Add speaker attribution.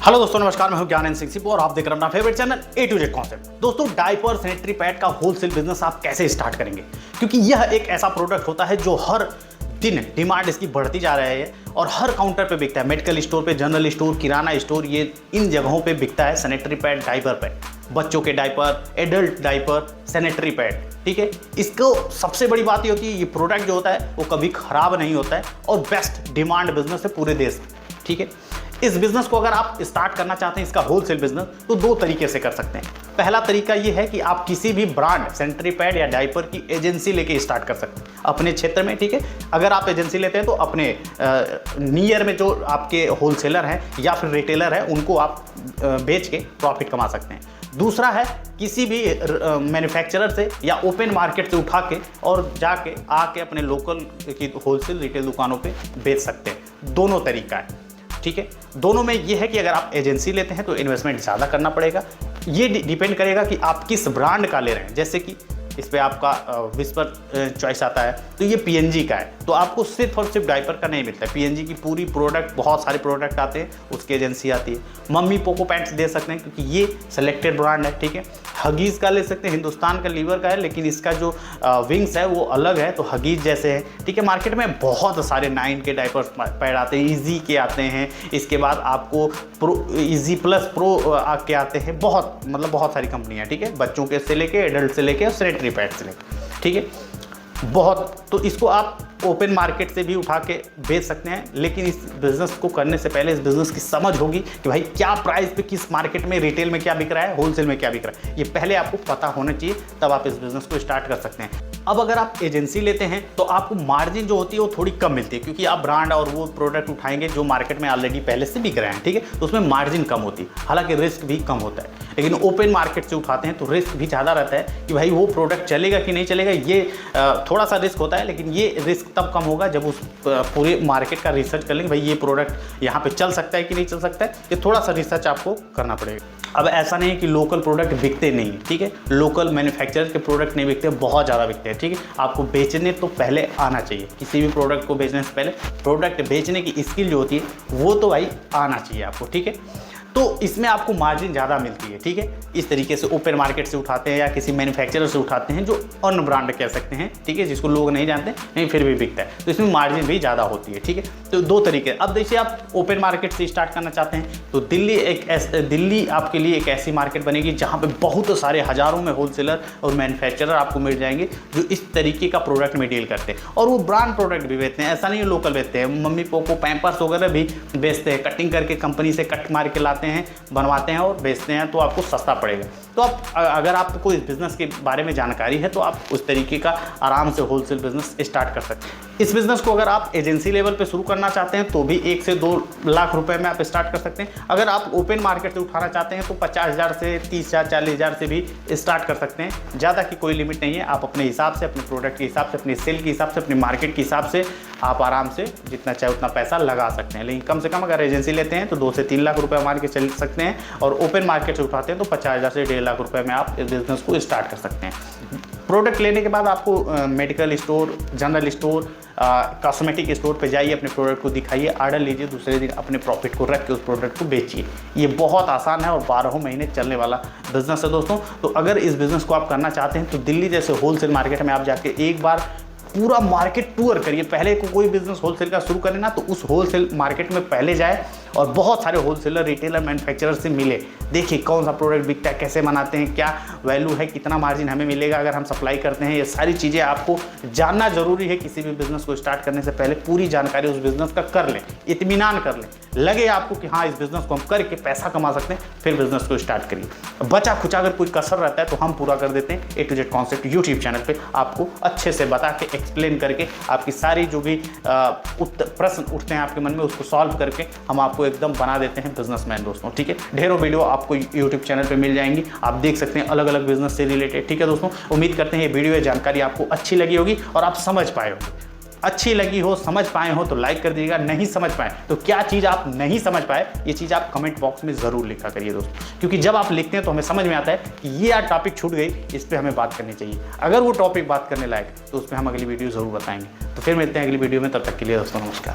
Speaker 1: Hello दोस्तों, नमस्कार। मैं हूं ज्ञान सिंह सिप्पू और आप देख रहे हैं अपना favourite channel A to Z concept. दोस्तों, डायपर सैनिटरी पैड का होलसेल बिजनेस आप कैसे स्टार्ट करेंगे, क्योंकि यह एक ऐसा प्रोडक्ट होता है जो हर दिन डिमांड इसकी बढ़ती जा रही है और हर काउंटर पे बिकता है। मेडिकल स्टोर पे, जनरल स्टोर, किराना स्टोर, ये इन जगहों पे बिकता है सैनिटरी पैड, डायपर पैड, बच्चों के diaper, adult diaper, sanitary pad. ठीक है, इसको सबसे बड़ी बात ये होती है, ये प्रोडक्ट जो होता है वो कभी खराब नहीं होता है और बेस्ट डिमांड बिजनेस है पूरे देश में। ठीक है, इस बिजनेस को अगर आप स्टार्ट करना चाहते हैं, इसका होलसेल बिजनेस, तो दो तरीके से कर सकते हैं। पहला तरीका ये है कि आप किसी भी ब्रांड सैनिटरी पैड या डायपर की एजेंसी लेके स्टार्ट कर सकते हैं अपने क्षेत्र में। ठीक है, अगर आप एजेंसी लेते हैं तो अपने नियर में जो आपके होलसेलर हैं या फिर रिटेलर हैं उनको आप बेच के प्रॉफिट कमा सकते हैं। दूसरा है किसी भी मैन्युफैक्चरर से या ओपन मार्केट से उठा के और जाके आके अपने लोकल की होलसेल रिटेल दुकानों पे बेच सकते हैं। दोनों तरीका है। ठीक है, दोनों में ये है कि अगर आप एजेंसी लेते हैं तो इन्वेस्टमेंट ज़्यादा करना पड़ेगा। ये डिपेंड करेगा कि आप किस ब्रांड का ले रहे हैं। जैसे कि इस पर आपका विस्पर चॉइस आता है तो ये पीएनजी का है, तो आपको सिर्फ और सिर्फ डायपर का नहीं मिलता है। पीएनजी की पूरी प्रोडक्ट, बहुत सारे प्रोडक्ट आते हैं, उसकी एजेंसी आती है। मम्मी पोको पैंट्स दे सकते हैं क्योंकि ये सेलेक्टेड ब्रांड है। ठीक है, हगीज़ का ले सकते हैं, हिंदुस्तान का लीवर का है, लेकिन इसका जो विंग्स है वो अलग है, तो हगीज़ जैसे है। ठीक है, मार्केट में बहुत सारे 9 के डायपर पैड आते हैं, ईजी के आते हैं, इसके बाद आपको ईजी प्लस प्रो के आते हैं। बहुत सारी कंपनियाँ। ठीक है, बच्चों के से लेके, एडल्ट से लेके और सैनिटरी पैड से लेके। ठीक है, तो इसको आप ओपन मार्केट से भी उठा के बेच सकते हैं, लेकिन इस बिज़नेस को करने से पहले इस बिज़नेस की समझ होगी कि भाई क्या प्राइस पे, किस मार्केट में, रिटेल में क्या बिक रहा है, होलसेल में क्या बिक रहा है, ये पहले आपको पता होना चाहिए, तब आप इस बिज़नेस को स्टार्ट कर सकते हैं। अब अगर आप एजेंसी लेते हैं तो आपको मार्जिन जो होती है वो थोड़ी कम मिलती है, क्योंकि आप ब्रांड और वो प्रोडक्ट उठाएंगे जो मार्केट में ऑलरेडी पहले से बिक रहे हैं। ठीक है, तो उसमें मार्जिन कम होती है, हालांकि रिस्क भी कम होता है। लेकिन ओपन मार्केट से उठाते हैं तो रिस्क भी ज़्यादा रहता है कि भाई वो प्रोडक्ट चलेगा कि नहीं चलेगा। ये थोड़ा सा रिस्क होता है, लेकिन ये रिस्क तब कम होगा जब उस पूरे मार्केट का रिसर्च कर लेंगे, भाई ये प्रोडक्ट यहाँ पे चल सकता है कि नहीं चल सकता है। ये थोड़ा सा रिसर्च आपको करना पड़ेगा। अब ऐसा नहीं है कि लोकल प्रोडक्ट बिकते नहीं। ठीक है, लोकल मैन्युफैक्चरर के प्रोडक्ट नहीं बिकते, बहुत ज़्यादा बिकते हैं। ठीक है, आपको बेचने तो पहले आना चाहिए। किसी भी प्रोडक्ट को बेचने से पहले प्रोडक्ट बेचने की स्किल जो होती है वो तो भाई आना चाहिए आपको। ठीक है, तो इसमें आपको मार्जिन ज़्यादा मिलती है। ठीक है, इस तरीके से ओपन मार्केट से उठाते हैं या किसी मैन्युफैक्चरर से उठाते हैं जो अन ब्रांड कह सकते हैं। ठीक है, जिसको लोग नहीं जानते, नहीं फिर भी बिकता है, तो इसमें मार्जिन भी ज़्यादा होती है। ठीक है, तो दो तरीके। अब देखिए, आप ओपन मार्केट से स्टार्ट करना चाहते हैं तो दिल्ली आपके लिए एक ऐसी मार्केट बनेगी जहाँ पर बहुत सारे हज़ारों में होलसेलर और मैन्युफैक्चरर आपको मिल जाएंगे जो इस तरीके का प्रोडक्ट में डील करते हैं, और वो ब्रांड प्रोडक्ट भी बेचते हैं। ऐसा नहीं है लोकल बेचते हैं, मम्मी पोको पैम्पर्स वगैरह भी बेचते हैं, कटिंग करके कंपनी से कट मार के लाते हैं, बनवाते हैं और बेचते हैं, तो आपको सस्ता पड़ेगा। तो आप, अगर आपको इस बिज़नेस के बारे में जानकारी है तो आप उस तरीके का आराम से होलसेल बिज़नेस स्टार्ट कर सकते हैं। इस बिज़नेस को अगर आप एजेंसी लेवल पे शुरू करना चाहते हैं तो भी 1 से 2 लाख रुपए में आप स्टार्ट कर सकते हैं। अगर आप ओपन मार्केट से उठाना चाहते हैं तो 50,000 से 30,000, 40,000 से भी स्टार्ट कर सकते हैं। ज़्यादा की कोई लिमिट नहीं है। आप अपने हिसाब से, अपने प्रोडक्ट के हिसाब से, अपने सेल के हिसाब से, अपने मार्केट के हिसाब से आप आराम से जितना चाहे उतना पैसा लगा सकते हैं। लेकिन कम से कम अगर एजेंसी लेते हैं तो 2 से 3 लाख रुपए मार के चल सकते हैं, और ओपन मार्केट से उठाते हैं तो 50,000 से 1.5 लाख रुपए में आप इस बिज़नेस को स्टार्ट कर सकते हैं। प्रोडक्ट लेने के बाद आपको medical store, general store, cosmetic store पे जाइए, अपने प्रोडक्ट को दिखाइए, ऑर्डर लीजिए, दूसरे दिन अपने प्रॉफिट को रख के उस प्रोडक्ट को बेचिए। ये बहुत आसान है और 12 महीने चलने वाला बिजनेस है दोस्तों। तो अगर इस बिज़नेस को आप करना चाहते हैं तो दिल्ली जैसे होलसेल मार्केट में आप जाके एक बार पूरा मार्केट टूर करिए। पहले कोई बिजनेस होलसेल का शुरू करें ना तो उस होलसेल मार्केट में पहले जाए और बहुत सारे होलसेलर, रिटेलर, मैन्युफैक्चरर से मिले, देखिए कौन सा प्रोडक्ट बिकता है, कैसे बनाते हैं, क्या वैल्यू है, कितना मार्जिन हमें मिलेगा अगर हम सप्लाई करते हैं। ये सारी चीज़ें आपको जानना जरूरी है। किसी भी बिजनेस को स्टार्ट करने से पहले पूरी जानकारी उस बिजनेस का कर लें, इत्मीनान कर लें, लगे आपको कि हाँ इस बिजनेस को हम करके पैसा कमा सकते हैं, फिर बिजनेस को स्टार्ट करिए। बचा खुचा अगर कोई कसर रहता है तो हम पूरा कर देते हैं। A to Z concept YouTube channel पर आपको अच्छे से बता के, एक्सप्लेन करके, आपकी सारी जो भी प्रश्न उठते हैं आपके मन में उसको सॉल्व करके हम आपको एकदम बना देते हैं बिजनेसमैन दोस्तों। ठीक है, ढेरों वीडियो आपको यूट्यूब चैनल पे मिल जाएंगी, आप देख सकते हैं अलग अलग बिजनेस से रिलेटेड। ठीक है दोस्तों, उम्मीद करते हैं ये वीडियो, जानकारी आपको अच्छी लगी होगी और आप समझ पाए होंगे। अच्छी लगी हो, समझ पाए हो तो लाइक कर दीजिएगा। नहीं समझ पाए तो क्या चीज़ आप नहीं समझ पाए, ये चीज़ आप कमेंट बॉक्स में ज़रूर लिखा करिए दोस्तों, क्योंकि जब आप लिखते हैं तो हमें समझ में आता है कि ये यार टॉपिक छूट गई, इस पर हमें बात करनी चाहिए। अगर वो टॉपिक बात करने लायक तो उस पर हम अगली वीडियो ज़रूर बताएंगे। तो फिर मिलते हैं अगली वीडियो में, तब तक के लिए दोस्तों नमस्कार।